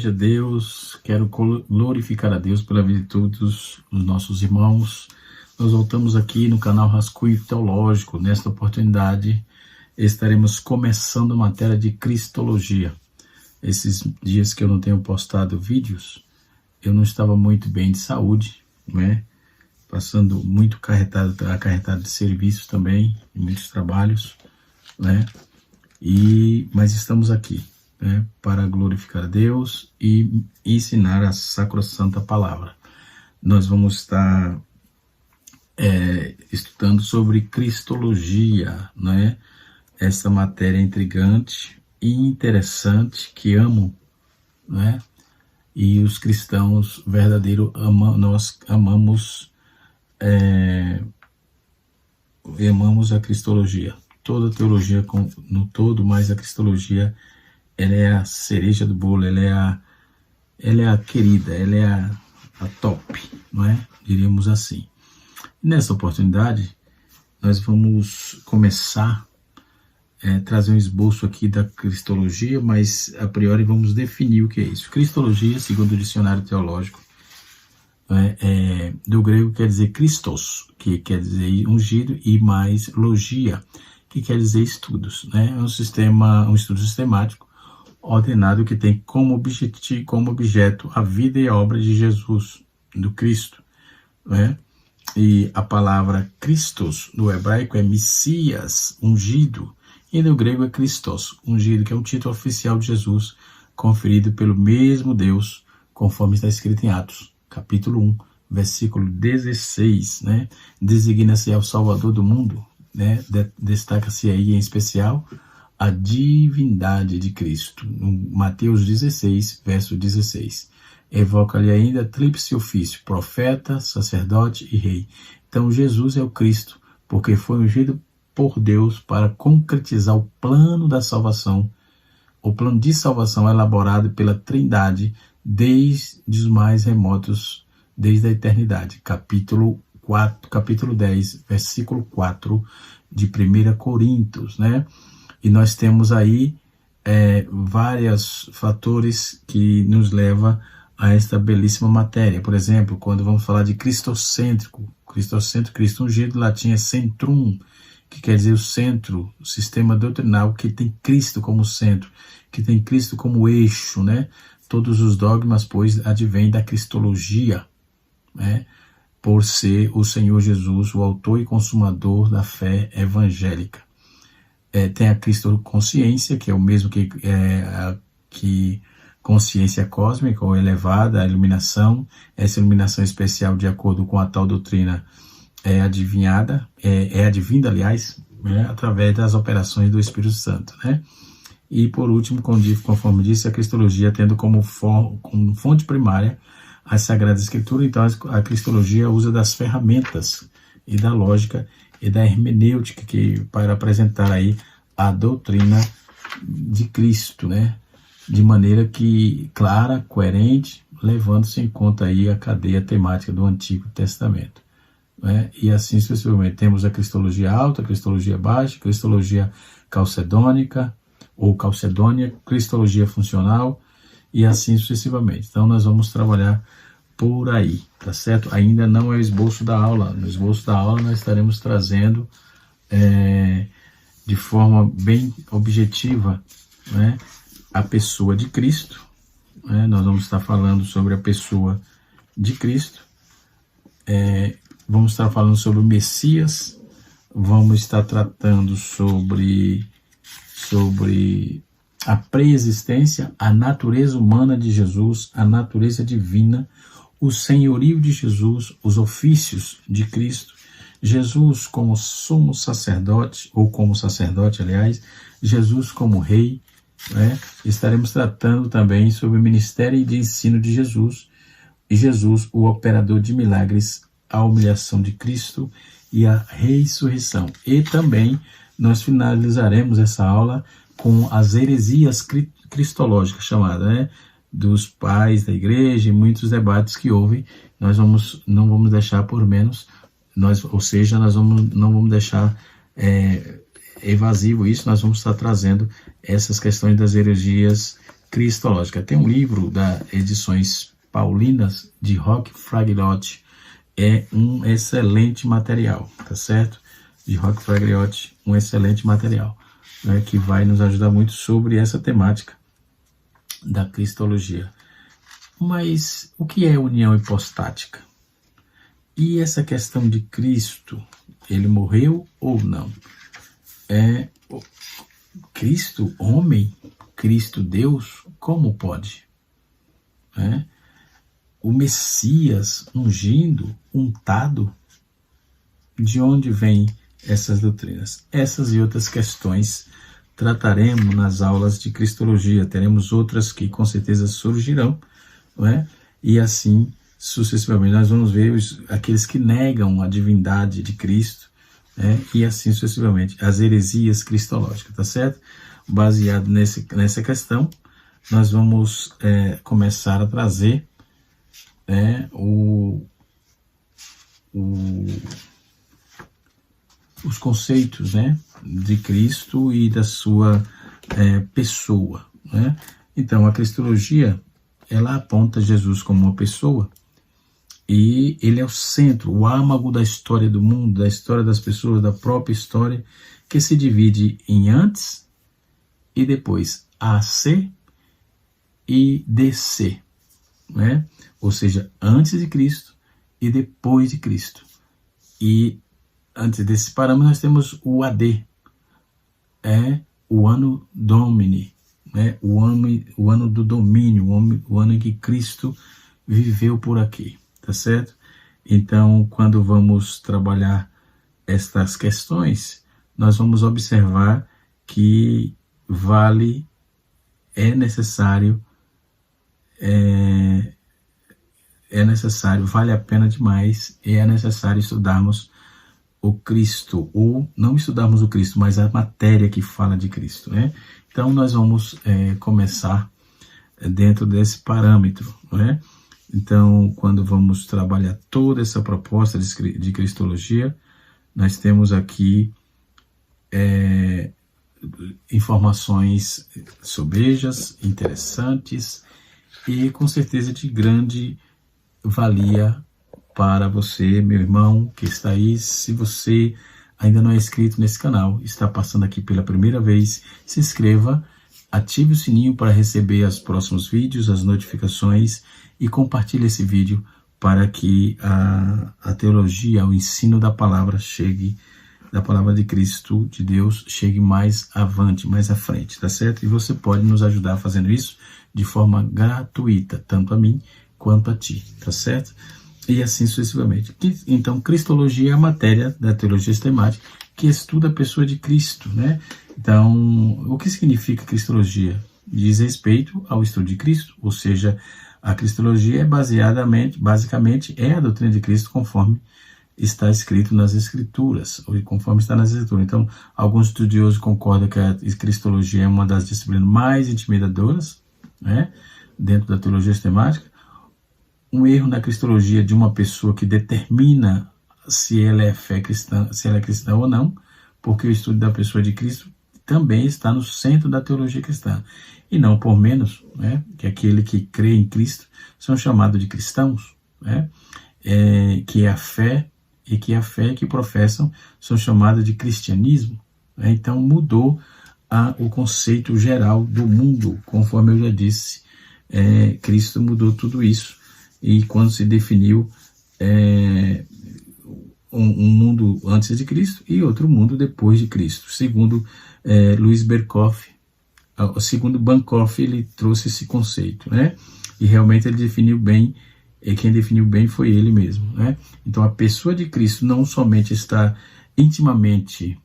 seja Deus, quero glorificar a Deus pela vida de todos os nossos irmãos. Nós voltamos aqui no canal Rascunho Teológico. Nesta oportunidade, estaremos começando a matéria de Cristologia. Esses dias que eu não tenho postado vídeos, eu não estava muito bem de saúde, né? Passando muito acarretado de serviços também, muitos trabalhos, né? Mas estamos aqui, né, para glorificar a Deus e ensinar a sacrossanta palavra. Nós vamos estar estudando sobre Cristologia, né? Essa matéria intrigante e interessante que amo, né? E os cristãos verdadeiros nós amamos a Cristologia. Toda teologia no todo, mas a Cristologia, ela é a cereja do bolo, ela é a querida, ela é a top, não é? Diríamos assim. Nessa oportunidade, nós vamos começar a trazer um esboço aqui da Cristologia, mas a priori vamos definir o que é isso. Cristologia, segundo o dicionário teológico, do grego quer dizer Christos, que quer dizer ungido, e mais logia, que quer dizer estudos, né? É um estudo sistemático, ordenado, que tem como objeto a vida e a obra de Jesus, do Cristo, né? E a palavra Christos, no hebraico, é Messias, ungido, e no grego é Christos, ungido, que é o título oficial de Jesus, conferido pelo mesmo Deus, conforme está escrito em Atos, capítulo 1, versículo 16, né? Designa-se ao Salvador do mundo, né? Destaca-se aí em especial a divindade de Cristo. No Mateus 16, verso 16. Evoca-lhe ainda tríplice ofício, profeta, sacerdote e rei. Então Jesus é o Cristo, porque foi ungido por Deus para concretizar o plano da salvação, o plano de salvação elaborado pela Trindade desde os mais remotos, desde a eternidade. Capítulo 10, versículo 4 de 1 Coríntios, né? E nós temos aí vários fatores que nos levam a esta belíssima matéria. Por exemplo, quando vamos falar de cristocêntrico, Cristo ungido, latim é centrum, que quer dizer o centro, o sistema doutrinal que tem Cristo como centro, que tem Cristo como eixo, né? Todos os dogmas, pois, advêm da Cristologia, né? Por ser o Senhor Jesus o autor e consumador da fé evangélica. Tem a cristoconsciência, que é o mesmo que consciência cósmica ou elevada, a iluminação. Essa iluminação especial, de acordo com a tal doutrina, é advinda, aliás, através das operações do Espírito Santo, né? E por último, conforme disse, a Cristologia tendo como fonte primária a Sagrada Escritura. Então a Cristologia usa das ferramentas e da lógica e da hermenêutica para apresentar aí a doutrina de Cristo, né? De maneira que clara, coerente, levando-se em conta aí a cadeia temática do Antigo Testamento, né? E assim sucessivamente. Temos a Cristologia alta, a Cristologia baixa, a Cristologia calcedônica ou calcedônia, Cristologia funcional e assim sucessivamente. Então nós vamos trabalhar por aí, tá certo? Ainda não é o esboço da aula. No esboço da aula nós estaremos trazendo de forma bem objetiva, né, a pessoa de Cristo, né? Nós vamos estar falando sobre a pessoa de Cristo, vamos estar falando sobre o Messias, vamos estar tratando sobre a preexistência, a natureza humana de Jesus, a natureza divina, o senhorio de Jesus, os ofícios de Cristo, Jesus como sumo sacerdote, ou como sacerdote, aliás, Jesus como rei, né? Estaremos tratando também sobre o ministério de ensino de Jesus, e Jesus, o operador de milagres, a humilhação de Cristo e a ressurreição. E também nós finalizaremos essa aula com as heresias cristológicas, chamadas, né, dos pais da igreja, e muitos debates que houve. Nós não vamos deixar por menos, nós não vamos deixar evasivo isso. Nós vamos estar trazendo essas questões das heresias cristológica. Tem um livro da Edições Paulinas de Roque Fragliotti, é um excelente material, tá certo? De Roque Fragliotti, um excelente material, né, que vai nos ajudar muito sobre essa temática da cristologia. Mas o que é união hipostática? E essa questão de Cristo, ele morreu ou não? Cristo homem, Cristo Deus, como pode? O Messias ungindo, untado, de onde vêm essas doutrinas? Essas e outras questões trataremos nas aulas de Cristologia. Teremos outras que com certeza surgirão, não é? E assim sucessivamente. Nós vamos ver aqueles que negam a divindade de Cristo, né? E assim sucessivamente. As heresias cristológicas, tá certo? Baseado nessa questão, nós vamos começar a trazer os conceitos, né, de Cristo e da sua pessoa, né? Então, a cristologia, ela aponta Jesus como uma pessoa e ele é o centro, o âmago da história do mundo, da história das pessoas, da própria história, que se divide em antes e depois, AC e DC, né? Ou seja, antes de Cristo e depois de Cristo. E antes desse parâmetro nós temos o AD, o Anno Domini, né? o ano do domínio, o ano em que Cristo viveu por aqui, tá certo? Então, quando vamos trabalhar estas questões, nós vamos observar que vale a pena demais, e é necessário estudarmos o Cristo, ou não estudarmos o Cristo, mas a matéria que fala de Cristo, né? Então, nós vamos começar dentro desse parâmetro, né? Então, quando vamos trabalhar toda essa proposta de cristologia, nós temos aqui informações sobejas, interessantes e com certeza de grande valia para você, meu irmão, que está aí. Se você ainda não é inscrito nesse canal, está passando aqui pela primeira vez, se inscreva, ative o sininho para receber os próximos vídeos, as notificações, e compartilhe esse vídeo para que a teologia, o ensino da palavra da palavra de Cristo, de Deus, chegue mais avante, mais à frente, tá certo? E você pode nos ajudar fazendo isso de forma gratuita, tanto a mim quanto a ti, tá certo? E assim sucessivamente. Então, cristologia é a matéria da teologia sistemática que estuda a pessoa de Cristo, né? Então, o que significa cristologia? Diz respeito ao estudo de Cristo, ou seja, a cristologia basicamente é a doutrina de Cristo conforme está escrito nas Escrituras, ou conforme está nas Escrituras. Então, alguns estudiosos concordam que a cristologia é uma das disciplinas mais intimidadoras, né, dentro da teologia sistemática. Um erro na cristologia de uma pessoa que determina se ela é cristã ou não, porque o estudo da pessoa de Cristo também está no centro da teologia cristã. E não por menos, né, que aquele que crê em Cristo são chamados de cristãos, né, que é a fé, e que a fé que professam são chamados de cristianismo, né? Então mudou o conceito geral do mundo, conforme eu já disse, Cristo mudou tudo isso, e quando se definiu um mundo antes de Cristo e outro mundo depois de Cristo, segundo Louis Berkhoff, segundo Bancroft, ele trouxe esse conceito, né? E realmente ele definiu bem, quem definiu bem foi ele mesmo, né? Então a pessoa de Cristo não somente está intimamente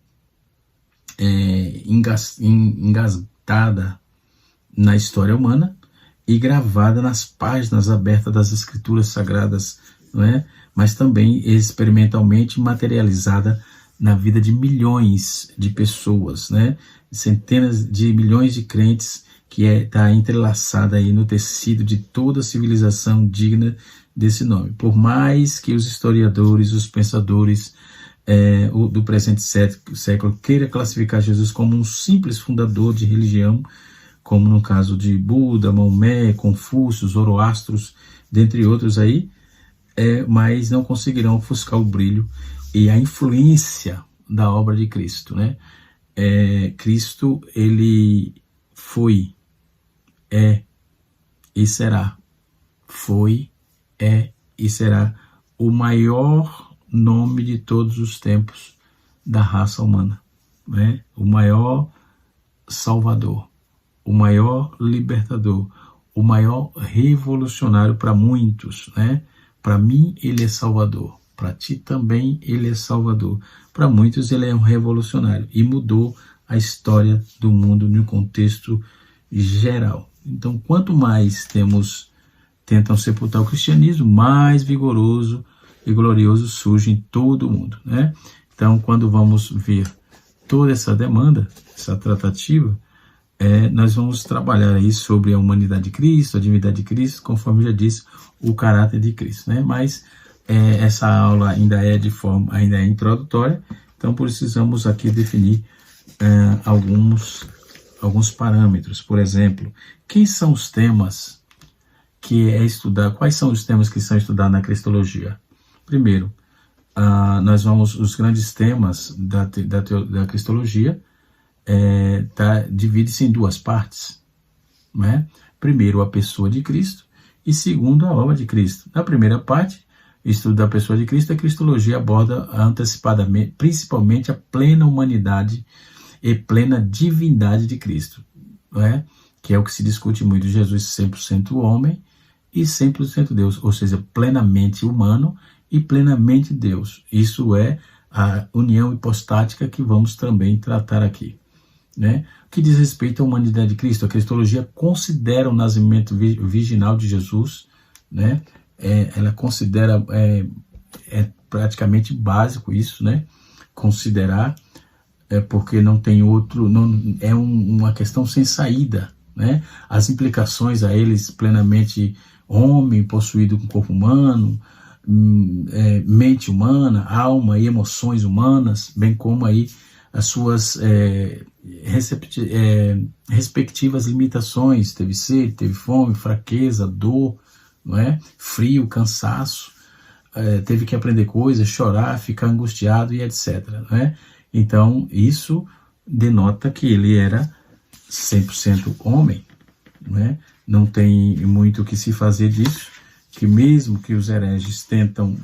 engastada na história humana e gravada nas páginas abertas das Escrituras Sagradas, não é? Mas também experimentalmente materializada na vida de milhões de pessoas, né? Centenas de milhões de crentes, que está entrelaçada aí no tecido de toda civilização digna desse nome. Por mais que os historiadores, os pensadores do presente século queira classificar Jesus como um simples fundador de religião, como no caso de Buda, Maomé, Confúcio, Zoroastros, dentre outros aí, mas não conseguirão ofuscar o brilho e a influência da obra de Cristo, né? Cristo, ele foi, é e será, foi, e será o maior nome de todos os tempos da raça humana, né? O maior salvador, o maior libertador, o maior revolucionário para muitos, né? Para mim ele é salvador, para ti também ele é salvador, para muitos ele é um revolucionário e mudou a história do mundo no contexto geral. Então, quanto mais tentam sepultar o cristianismo, mais vigoroso e glorioso surge em todo o mundo, né? Então, quando vamos ver toda essa demanda, essa tratativa, nós vamos trabalhar aí sobre a humanidade de Cristo, a divindade de Cristo, conforme já disse, o caráter de Cristo, né? Mas essa aula ainda é introdutória, então precisamos aqui definir alguns parâmetros. Por exemplo, quais são os temas quais são os temas que são estudados na Cristologia? Primeiro, os grandes temas da Cristologia divide-se em duas partes, né? Primeiro, a pessoa de Cristo e segundo, a obra de Cristo. Na primeira parte, estudo da pessoa de Cristo, a Cristologia aborda antecipadamente, principalmente a plena humanidade e plena divindade de Cristo, né? Que é o que se discute muito, Jesus 100% homem e 100% Deus, ou seja, plenamente humano e plenamente Deus. Isso é a união hipostática que vamos também tratar aqui, né? O que diz respeito à humanidade de Cristo, a Cristologia considera o nascimento virginal de Jesus, né? Ela considera, praticamente básico isso, né? Considerar, porque não tem outro, uma questão sem saída, né? As implicações a eles plenamente homem, possuído com corpo humano, mente humana, alma e emoções humanas, bem como aí as suas respectivas limitações, teve sede, teve fome, fraqueza, dor, não é? Frio, cansaço, teve que aprender coisas, chorar, ficar angustiado e etc. Não é? Então, isso denota que ele era 100% homem, não é? Não tem muito o que se fazer disso, que mesmo que os hereges tentam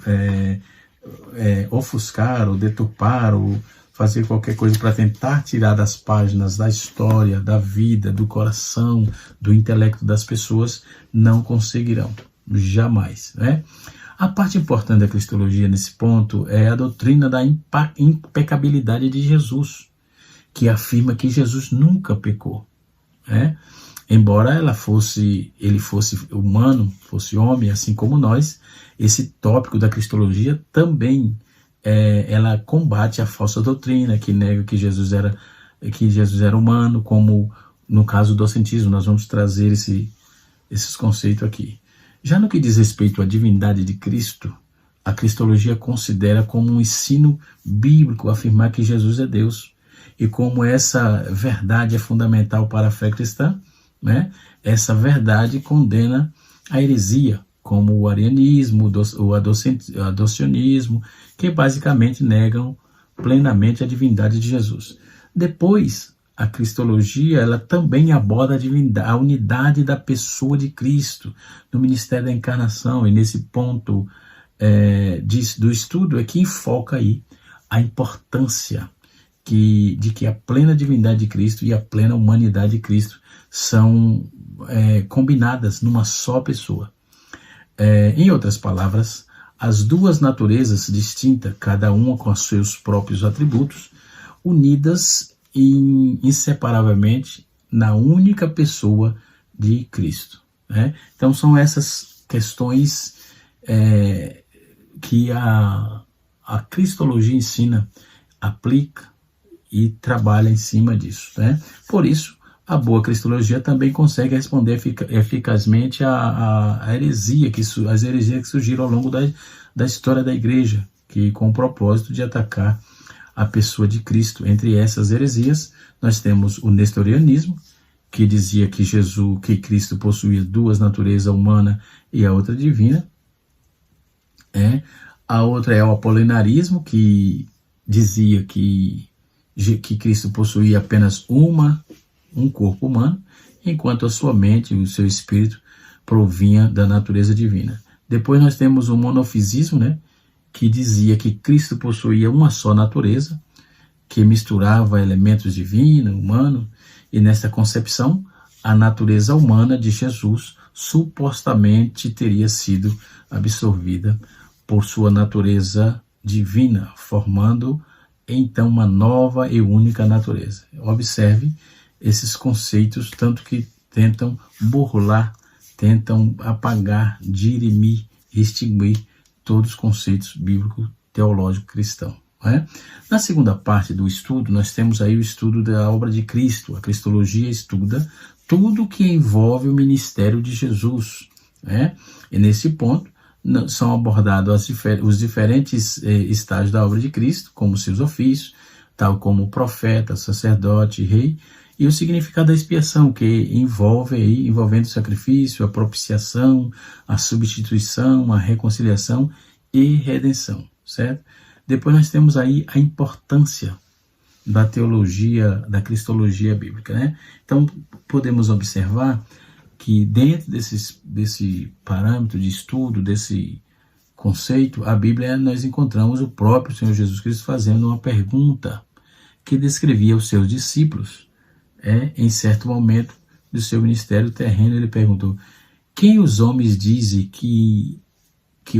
ofuscar ou deturpar ou fazer qualquer coisa para tentar tirar das páginas da história, da vida, do coração, do intelecto das pessoas, não conseguirão, jamais, né? A parte importante da Cristologia nesse ponto é a doutrina da impecabilidade de Jesus, que afirma que Jesus nunca pecou, né? Embora ele fosse humano, fosse homem, assim como nós, esse tópico da Cristologia também ela combate a falsa doutrina que nega que Jesus era humano, como no caso do docentismo. Nós vamos trazer esses conceitos aqui. Já no que diz respeito à divindade de Cristo, a Cristologia considera como um ensino bíblico afirmar que Jesus é Deus, e como essa verdade é fundamental para a fé cristã, né? Essa verdade condena a heresia, como o arianismo, o adocionismo, que basicamente negam plenamente a divindade de Jesus. Depois, a Cristologia ela também aborda a unidade da pessoa de Cristo no ministério da encarnação, e nesse ponto do estudo é que enfoca aí a importância de que a plena divindade de Cristo e a plena humanidade de Cristo são combinadas numa só pessoa. Em outras palavras, as duas naturezas distintas, cada uma com os seus próprios atributos, unidas inseparavelmente na única pessoa de Cristo, né? Então são essas questões que a Cristologia ensina, aplica e trabalha em cima disso, né? Por isso, a boa Cristologia também consegue responder eficazmente as heresias que surgiram ao longo da história da igreja, que com o propósito de atacar a pessoa de Cristo. Entre essas heresias, nós temos o nestorianismo, que dizia que Cristo possuía duas naturezas, a humana e a outra divina. A outra é o apolinarismo, que dizia que Cristo possuía apenas um corpo humano, enquanto a sua mente e o seu espírito provinha da natureza divina. Depois nós temos o monofisismo, que dizia que Cristo possuía uma só natureza, que misturava elementos divino, humano, e nessa concepção, a natureza humana de Jesus supostamente teria sido absorvida por sua natureza divina, formando então uma nova e única natureza. Observe esses conceitos, tanto que tentam burlar, tentam apagar, dirimir, extinguir todos os conceitos bíblicos, teológicos, cristãos. Na segunda parte do estudo, nós temos aí o estudo da obra de Cristo. A cristologia estuda tudo que envolve o ministério de Jesus. E nesse ponto, são abordados os diferentes estágios da obra de Cristo, como seus ofícios, tal como profeta, sacerdote, rei, e o significado da expiação, que envolvendo o sacrifício, a propiciação, a substituição, a reconciliação e redenção, certo? Depois nós temos aí a importância da teologia, da cristologia bíblica, Então, podemos observar que dentro desse parâmetro de estudo, desse conceito, a Bíblia, nós encontramos o próprio Senhor Jesus Cristo fazendo uma pergunta que descrevia os seus discípulos. Em certo momento do seu ministério terreno, ele perguntou: quem os homens dizem que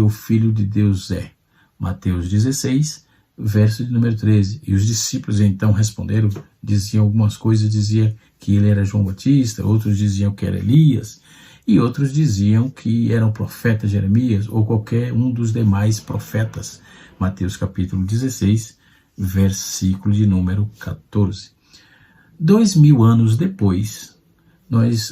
o Filho de Deus é? Mateus 16, verso de número 13. E os discípulos então responderam, diziam algumas coisas, diziam que ele era João Batista, outros diziam que era Elias, e outros diziam que era o profeta Jeremias, ou qualquer um dos demais profetas. Mateus capítulo 16, versículo de número 14. 2000 anos depois,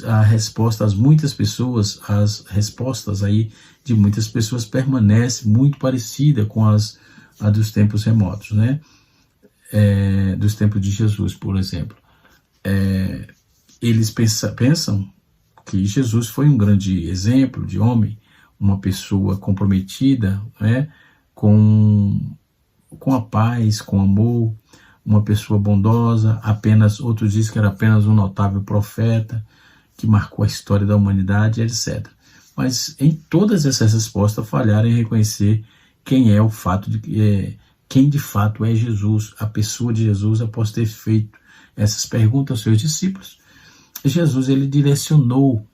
a resposta às muitas pessoas, as respostas aí de muitas pessoas permanece muito parecida com a dos tempos remotos, dos tempos de Jesus, por exemplo. Eles pensam que Jesus foi um grande exemplo de homem, uma pessoa comprometida, com a paz, com amor, uma pessoa bondosa, outros dizem que era apenas um notável profeta, que marcou a história da humanidade, etc. Mas em todas essas respostas falharam em reconhecer quem é quem de fato é Jesus, a pessoa de Jesus, após ter feito essas perguntas aos seus discípulos. Jesus, ele direcionou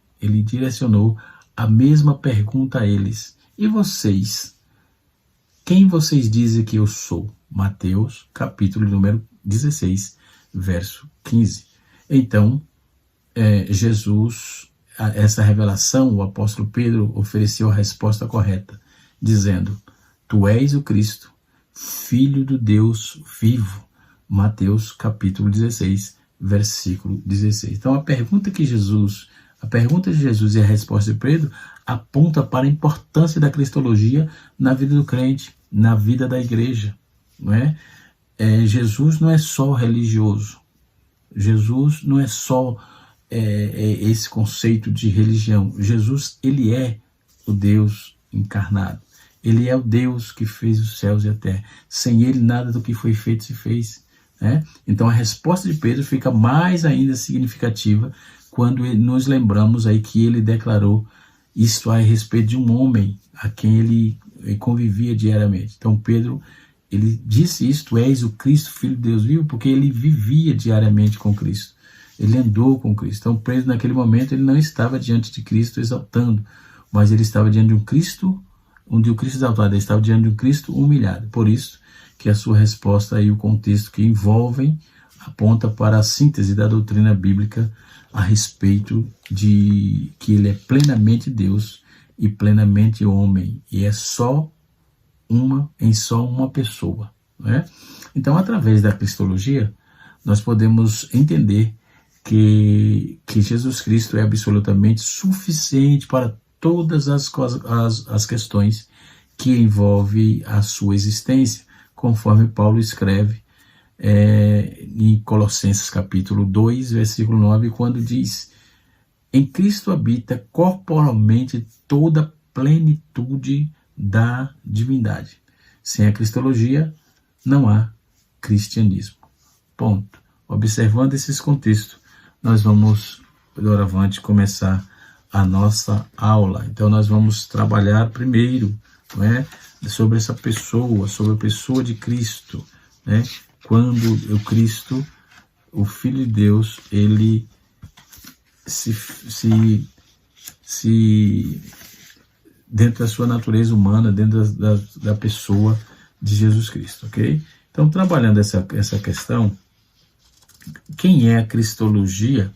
a mesma pergunta a eles. E vocês? Quem vocês dizem que eu sou? Mateus, capítulo número 16, verso 15. Então, Jesus, essa revelação, o apóstolo Pedro ofereceu a resposta correta, dizendo: tu és o Cristo, Filho do Deus vivo. Mateus, capítulo 16, versículo 16. Então, a pergunta de Jesus e a resposta de Pedro aponta para a importância da cristologia na vida do crente, na vida da igreja. Jesus não é só religioso. Jesus não é só esse conceito de religião. Jesus, ele é o Deus encarnado. Ele é o Deus que fez os céus e a terra. Sem ele, nada do que foi feito se fez. Então, a resposta de Pedro fica mais ainda significativa quando nos lembramos aí que ele declarou isto a respeito de um homem a quem ele convivia diariamente. Então, Pedro, ele disse isto: tu és o Cristo, Filho de Deus vivo, porque ele vivia diariamente com Cristo. Ele andou com Cristo. Então, Pedro, naquele momento, ele não estava diante de Cristo exaltando, mas ele estava diante de um Cristo, onde o Cristo exaltado, ele estava diante de um Cristo humilhado. Por isso que a sua resposta e o contexto que envolvem aponta para a síntese da doutrina bíblica a respeito de que ele é plenamente Deus e plenamente homem, e é só uma pessoa. Então, através da cristologia, nós podemos entender que Jesus Cristo é absolutamente suficiente para todas as questões que envolvem a sua existência, conforme Paulo escreve em Colossenses capítulo 2, versículo 9, quando diz: em Cristo habita corporalmente toda a plenitude da divindade. Sem a cristologia, não há cristianismo. Ponto. Observando esses contextos, nós vamos, doravante, começar a nossa aula. Então, nós vamos trabalhar primeiro, né, sobre essa pessoa, sobre a pessoa de Cristo, né? Quando o Cristo, o Filho de Deus, ele se dentro da sua natureza humana, dentro da pessoa de Jesus Cristo, ok? Então, trabalhando essa questão, quem é a cristologia,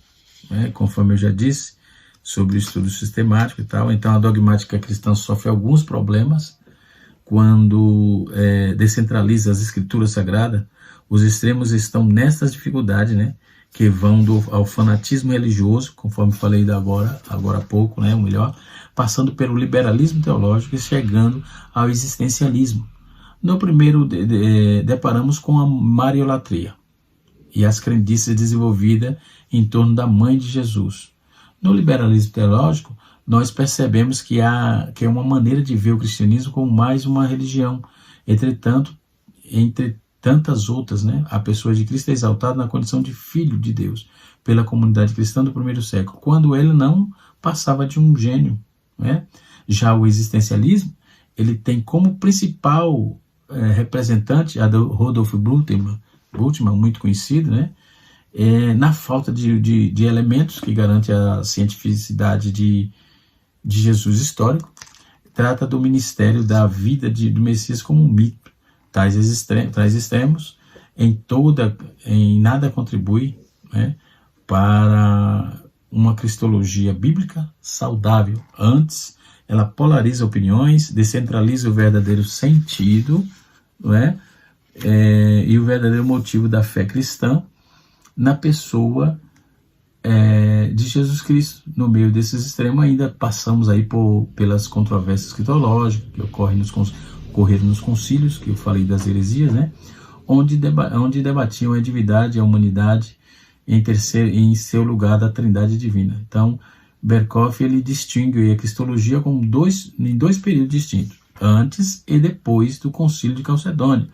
né, conforme eu já disse, sobre o estudo sistemático e tal. Então, a dogmática cristã sofre alguns problemas quando descentraliza as escrituras sagradas. Os extremos estão nessas dificuldades, né, que vão ao fanatismo religioso, conforme falei agora há pouco, né, o melhor, passando pelo liberalismo teológico e chegando ao existencialismo. No primeiro, deparamos com a mariolatria e as crendices desenvolvidas em torno da mãe de Jesus. No liberalismo teológico, nós percebemos que é uma maneira de ver o cristianismo como mais uma religião. Entretanto, entre tantas outras, né, a pessoa de Cristo é exaltada na condição de filho de Deus pela comunidade cristã do primeiro século, quando ele não passava de um gênio, né? Já o existencialismo, ele tem como principal representante a do Rudolf Bultmann, muito conhecido, né? Na falta de elementos que garante a cientificidade de Jesus histórico, trata do ministério da vida do Messias como um mito. Tais extremos em nada contribui, né, para uma cristologia bíblica saudável. Antes, ela polariza opiniões, descentraliza o verdadeiro sentido, né, e o verdadeiro motivo da fé cristã na pessoa de Jesus Cristo. No meio desses extremos, ainda passamos aí pelas controvérsias cristológicas que ocorreram nos concílios, que eu falei das heresias, né, onde debatiam a divindade e a humanidade em seu lugar da trindade divina. Então, Berkhof, ele distingue a cristologia em dois períodos distintos, antes e depois do concílio de Calcedônia,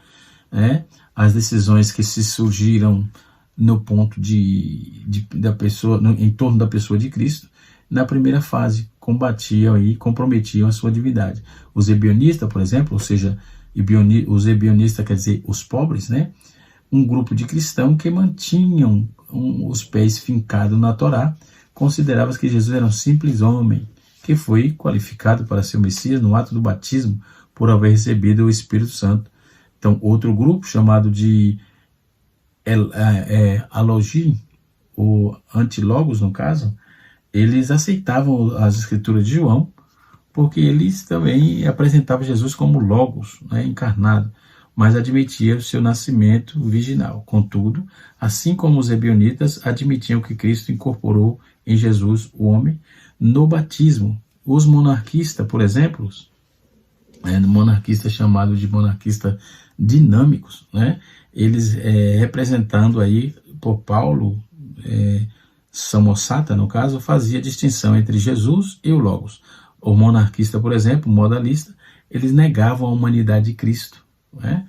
né? As decisões que se surgiram no ponto da pessoa, em torno da pessoa de Cristo, na primeira fase, comprometiam a sua divindade. Os ebionistas, por exemplo, ou seja, os ebionistas quer dizer os pobres, né? Um grupo de cristãos que mantinham os pés fincados na Torá, considerava que Jesus era um simples homem, que foi qualificado para ser o Messias no ato do batismo, por haver recebido o Espírito Santo. Então, outro grupo, chamado de Alogi, ou Antilogos, no caso, eles aceitavam as escrituras de João, porque eles também apresentavam Jesus como Logos, né, encarnado, mas admitia o seu nascimento virginal. Contudo, assim como os ebionitas admitiam que Cristo incorporou em Jesus o homem no batismo. Os monarquistas, por exemplo, monarquistas chamados de monarquistas dinâmicos, né, eles representando aí por Paulo, Samosata, no caso, fazia distinção entre Jesus e o Logos. O monarquista, por exemplo, modalista, eles negavam a humanidade de Cristo, né?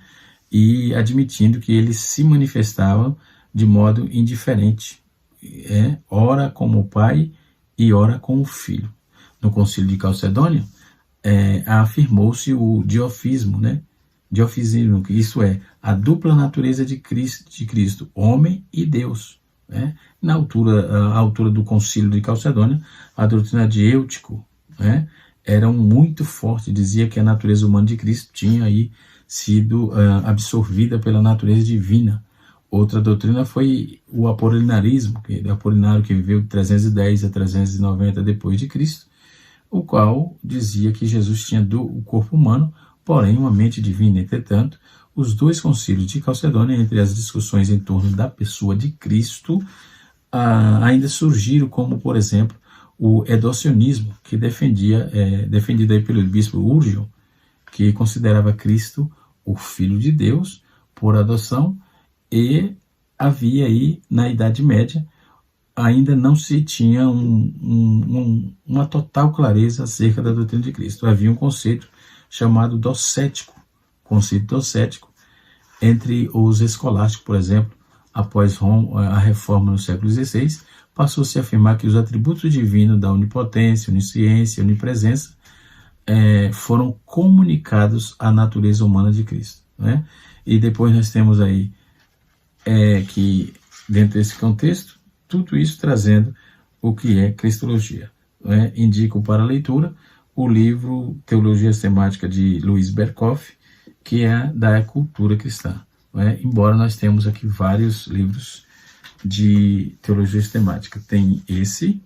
E admitindo que ele se manifestava de modo indiferente, ora como o Pai e ora como o Filho. No Concílio de Calcedônia, afirmou-se o diofismo, né? Diofisismo, isso é, a dupla natureza de Cristo, homem e Deus, né? À altura do Concílio de Calcedônia, a doutrina de Eutico, né, era muito forte, dizia que a natureza humana de Cristo tinha aí sido absorvida pela natureza divina. Outra doutrina foi o apolinarismo, Apolinário, que viveu de 310 a 390 depois de Cristo, o qual dizia que Jesus tinha o corpo humano, porém uma mente divina. Entretanto, os dois concílios de Calcedônia, entre as discussões em torno da pessoa de Cristo, ainda surgiram, como, por exemplo, o edocionismo, que defendido aí pelo bispo Urgel, que considerava Cristo o Filho de Deus por adoção e havia aí, na Idade Média, ainda não se tinha uma total clareza acerca da doutrina de Cristo. Havia um conceito chamado docético, conceito docético, entre os escolásticos, por exemplo, após a reforma no século XVI, passou-se a afirmar que os atributos divinos da onipotência, onisciência e onipresença foram comunicados à natureza humana de Cristo, né? E depois nós temos aí que, dentro desse contexto, tudo isso trazendo o que é Cristologia, né? Indico para a leitura o livro Teologia Sistemática de Louis Berkhof, que é da cultura cristã, né? Embora nós temos aqui vários livros de teologia sistemática. Tem esse,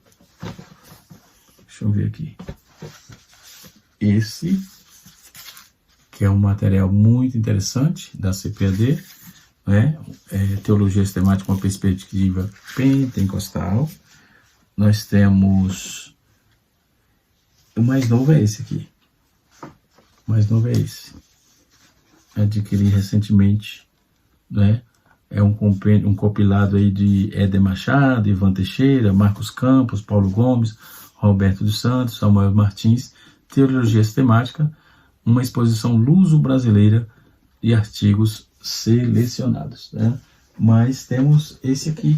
deixa eu ver aqui, esse, que é um material muito interessante da CPAD, né? Teologia sistemática com uma perspectiva pentecostal. Nós temos, o mais novo é esse aqui, o mais novo é esse, adquiri recentemente, né? É um compilado aí de Éder Machado, Ivan Teixeira, Marcos Campos, Paulo Gomes, Roberto dos Santos, Samuel Martins, Teologia Sistemática, uma exposição luso-brasileira de artigos selecionados, né? Mas temos esse aqui,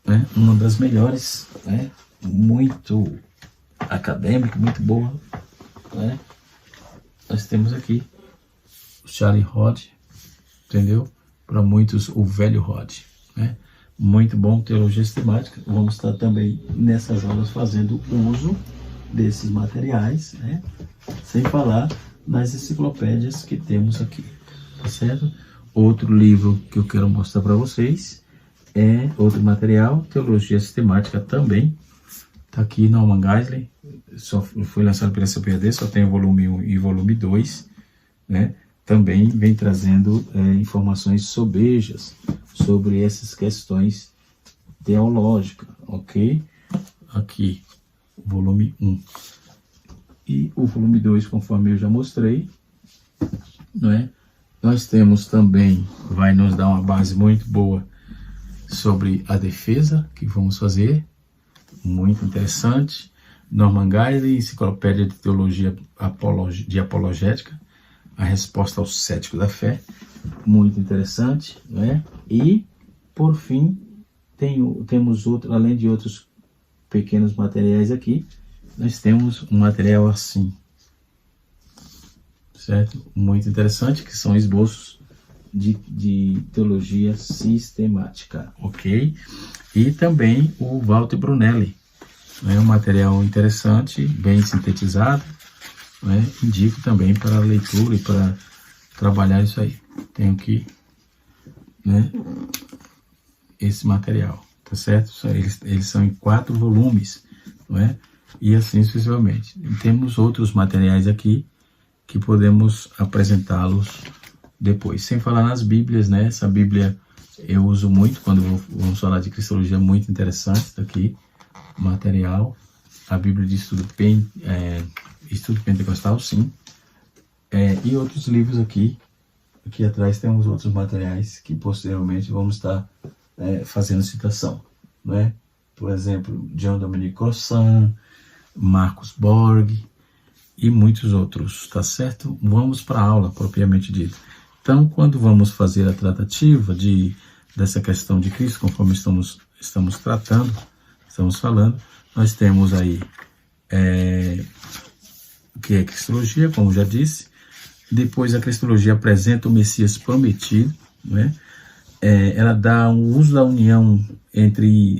né? Uma das melhores, né? Muito acadêmica, muito boa, né? Nós temos aqui o Charlie Rod, entendeu? Para muitos, o velho Rod, né? Muito bom, teologia sistemática. Vamos estar também nessas aulas fazendo uso desses materiais, né? Sem falar nas enciclopédias que temos aqui, tá certo? Outro livro que eu quero mostrar para vocês é outro material, teologia sistemática também. Tá aqui Norman Geisler, só foi lançado pela CPAD, só tem o volume 1 e volume 2, né? Também vem trazendo informações sobejas sobre essas questões teológicas, ok? Aqui, o volume 1. E o volume 2, conforme eu já mostrei, não é? Nós temos também, vai nos dar uma base muito boa sobre a defesa que vamos fazer, muito interessante. Norman Geisler, Enciclopédia de Teologia de Apologética, a resposta ao cético da fé, muito interessante, né? E, por fim, temos outro, além de outros pequenos materiais aqui, nós temos um material assim, certo? Muito interessante, que são esboços de teologia sistemática, ok? E também o Walter Brunelli, né? Um material interessante, bem sintetizado, né? Indico também para a leitura e para trabalhar isso aí. Tenho aqui, né, esse material, tá certo? Eles são em 4 volumes, não é? E assim sucessivamente. E temos outros materiais aqui que podemos apresentá-los depois. Sem falar nas Bíblias, né? Essa Bíblia eu uso muito quando vamos falar de Cristologia, muito interessante. Tá aqui, material. A Bíblia de Estudo Pentecostal, sim. E outros livros aqui. Aqui atrás temos outros materiais que posteriormente vamos estar fazendo citação, né? Por exemplo, John Dominic Crossan, Marcus Borg e muitos outros, tá certo? Vamos para a aula propriamente dita. Então, quando vamos fazer a tratativa dessa questão de Cristo, conforme estamos tratando, estamos falando, nós temos aí o que é Cristologia, como já disse. Depois a Cristologia apresenta o Messias prometido, né? Ela dá um uso da união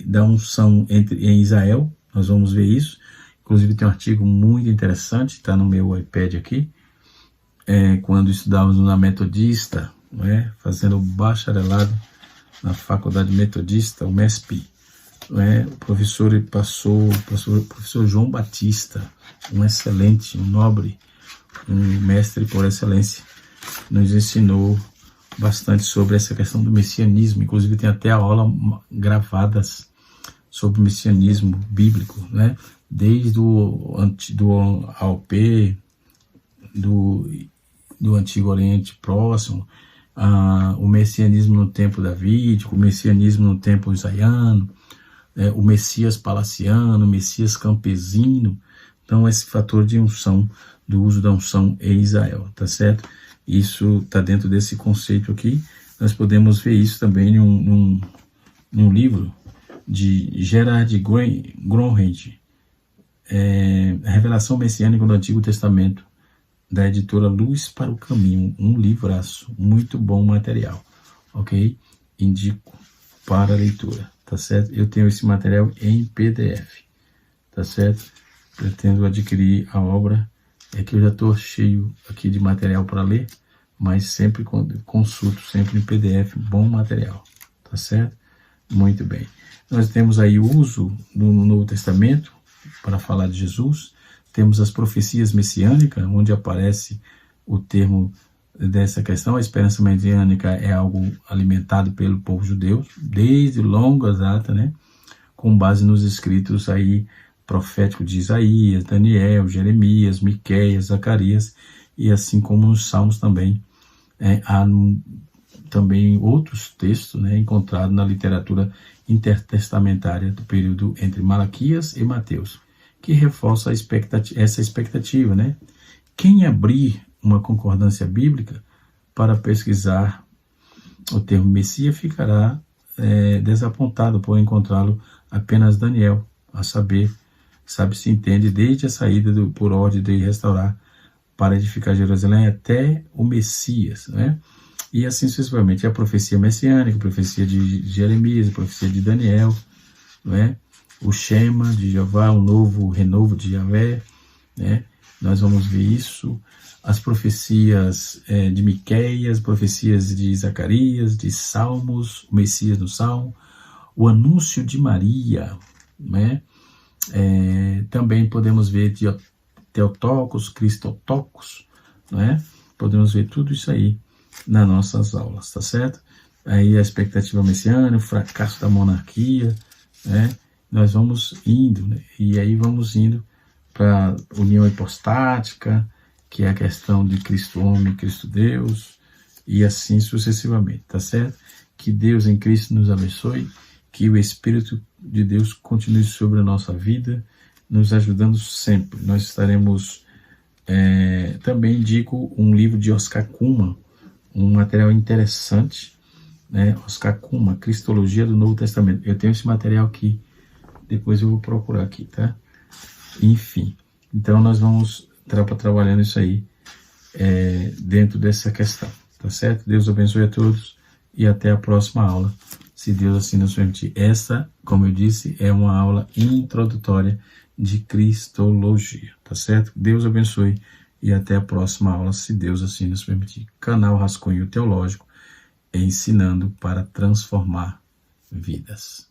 da unção em Israel, nós vamos ver isso. Inclusive tem um artigo muito interessante, está no meu iPad aqui, quando estudávamos na Metodista, né? Fazendo bacharelado na Faculdade Metodista, o MESP, o professor João Batista, um excelente, um nobre, um mestre por excelência, nos ensinou bastante sobre essa questão do messianismo. Inclusive tem até aula gravadas sobre o messianismo bíblico, né? Desde do AOP, do Antigo Oriente Próximo, o messianismo no tempo davídico, o messianismo no tempo isaiano, o Messias palaciano, o Messias campesino. Então, esse fator de unção, do uso da unção em Israel, tá certo? Isso está dentro desse conceito aqui. Nós podemos ver isso também num livro de Gerard Gronrand, A Revelação Messiânica do Antigo Testamento, da editora Luz para o Caminho, um livraço, muito bom material, ok? Indico para leitura, tá certo? Eu tenho esse material em PDF, tá certo? Pretendo adquirir a obra, é que eu já estou cheio aqui de material para ler, mas sempre consulto, sempre em PDF, bom material, tá certo? Muito bem. Nós temos aí o uso do Novo Testamento para falar de Jesus, temos as profecias messiânicas, onde aparece o termo dessa questão. A esperança messiânica é algo alimentado pelo povo judeu, desde longa data, né? Com base nos escritos aí proféticos de Isaías, Daniel, Jeremias, Miqueias, Zacarias, e assim como nos Salmos também. Há também outros textos, né, encontrados na literatura intertestamentária do período entre Malaquias e Mateus, que reforça essa expectativa, né? Quem abrir uma concordância bíblica para pesquisar o termo Messias ficará desapontado por encontrá-lo apenas Daniel, a saber, sabe-se entende desde a saída por ordem de restaurar para edificar Jerusalém até o Messias, né? E assim sucessivamente, a profecia messiânica, a profecia de Jeremias, a profecia de Daniel, não é? O Shema de Jeová, o novo renovo de Yahvé, né? Nós vamos ver isso, as profecias de Miqueias, profecias de Zacarias, de Salmos, o Messias no Salmo, o anúncio de Maria, né? Também podemos ver Theotokos, Cristotokos, né? Podemos ver tudo isso aí nas nossas aulas, tá certo? Aí a expectativa messiânica, o fracasso da monarquia, né? Nós vamos indo, né? E aí vamos indo para a união hipostática, que é a questão de Cristo homem, Cristo Deus, e assim sucessivamente, tá certo? Que Deus em Cristo nos abençoe, que o Espírito de Deus continue sobre a nossa vida, nos ajudando sempre. Nós estaremos, também indico um livro de Oscar Cullmann, um material interessante, né? Oscar Cullmann, Cristologia do Novo Testamento. Eu tenho esse material aqui, depois eu vou procurar aqui, tá? Enfim, então nós vamos estar trabalhando isso aí dentro dessa questão, tá certo? Deus abençoe a todos e até a próxima aula, se Deus assim nos permitir. Essa, como eu disse, é uma aula introdutória de Cristologia, tá certo? Deus abençoe e até a próxima aula, se Deus assim nos permitir. Canal Rascunho Teológico, ensinando para transformar vidas.